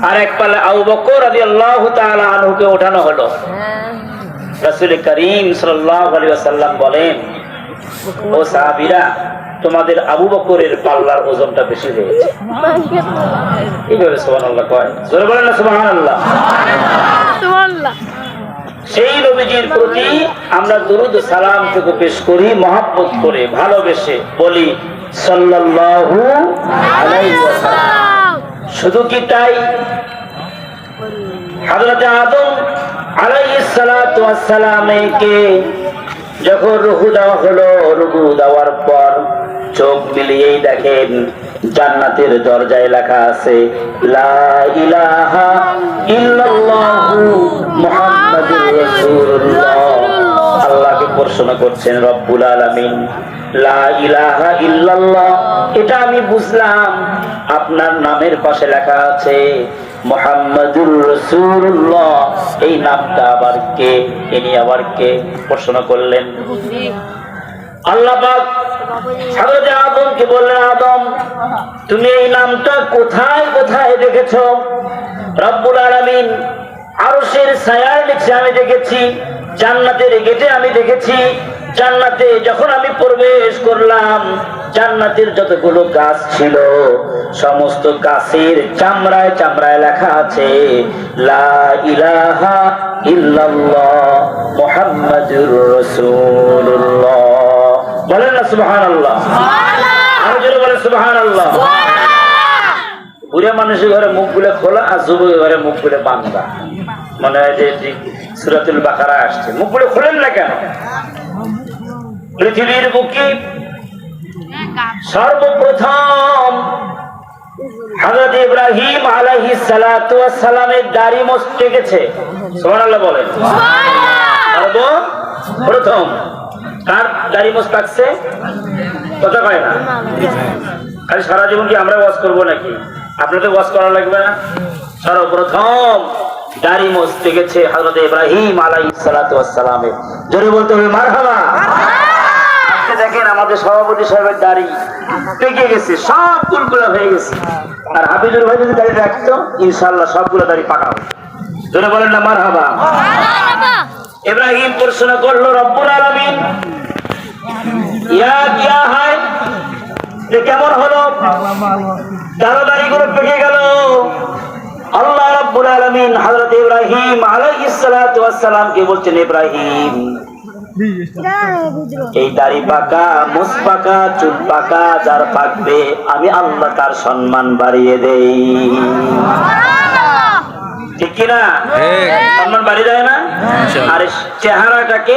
আর এক পাল্লা আবু বকর রাদিয়াল্লাহু তাআলা আনহুকে ওঠানো হলো। রাসূল করিম সাল্লাল্লাহু আলাইহি ওয়াসাল্লাম বলেন, ও সাহাবীরা, তোমাদের আবু বকরের পাল্লার ওজনটা বেশি হয়েছে। এইভাবে সুবহানাল্লাহ কয়, জোরে বলেন না সুবহানাল্লাহ। সুবহানাল্লাহ। সেই নবীজির প্রতি আমরা দুরূদ সালাম থেকে পেশ করি, মহব্বত করে ভালোবেসে বলি সাল্লাল্লাহু আলাইহি ওয়াসাল্লাম। শুধু কি তাই, হযরত আদম আলাইহিস সালাতু ওয়াস সালামকে যখন রূহ দেওয়া হলো, রূহ দেওয়ার পর চোখ মিলিয়েই দেখেন জান্নাতের দরজায় লেখা আছে লা ইলাহা ইল্লাল্লাহু মুহাম্মাদুর রাসূলুল্লাহ। আল্লাহকে প্রশ্ন করছেন রব্বুল আলামিন, লা ইলাহা ইল্লাল্লাহ, এটা আমি বুঝলাম, আপনার নামের পাশে লেখা আছে মুহাম্মাদুর রাসূলুল্লাহ, এই নামটা আবার কে, ইনি আবার কে? প্রশ্ন করলেন। আল্লাহ পাক হযরত আদমকে বললেন, আদম, তুমি এই নামটা কোথায় কোথায় দেখেছো? রব্বুল আলামিন আরশের ছায়ায় লিখছে আমি দেখেছি, জান্নাতের গেটে আমি দেখেছি, জান্নাতে যখন আমি প্রবেশ করলাম জান্নাতের যতগুলো গাছ ছিল সমস্ত গাছের চামড়ায় চামড়ায় লেখা আছে লা ইলাহা ইল্লাল্লাহ মুহাম্মাদুর রাসূলুল্লাহ। বলেন না সুবহানাল্লাহ। আর জোরে বলেন সুবহানাল্লাহ। বুড়া মানুষের ঘরে মুখগুলো খোলা আর যুবকের ঘরে মুখগুলো বান্ধা। মনে হয় যে সূরাতুল বাকারা আসছে, মুখগুলো খোলেন না কেন? পৃথিবীর বুকে সর্বপ্রথম হযরত ইব্রাহিম আলাইহিস সালাতু ওয়াস সালামের দাড়ি মুছতে গেছে। সুবহানাল্লাহ বলেন। সর্বপ্রথম কার দাড়ি মুছতে? কথা কয় না। খালি সারা জীবন কি আমরা ওয়াজ করবো নাকি? আপনাদের ওয়াজ করা লাগবে না? সর্বপ্রথম দাড়ি মুছতে গেছে হযরত ইব্রাহিম আলাইহিস সালাতু ওয়াস সালামের। জোরে বলতে হবে মারহাবা। আজকে দেখেন আমাদের সভাপতি সাহেবের দাড়ি পেকে গেছে, সব চুলগুলো হয়ে গেছে। আর হাফিজুর ভাই যদি দাড়ি রাখতো ইনশাআল্লাহ সবগুলো দাড়ি পাকা হতো। জোরে বলেন না মারহাবা। ইব্রাহিম প্রশ্ন করলো, রব্বুল আলামিন, ইয়া কিয়া হায়, কেমন হলো? দাড়িগুলো পেকে গেল। আল্লাহ রাব্বুল আলামিন হযরত ইব্রাহিম আলাইহিস সালাতু ওয়াস সালামকে বলছেন, ইব্রাহিম, এই দাড়ি পাকা, মুছ পাকা, চুল পাকা যার পাকবে আমি আল্লাহ তার সম্মান বাড়িয়ে দেই। ঠিক কিনা? সম্মান বাড়িয়ে দেয় না? আর চেহারাটাকে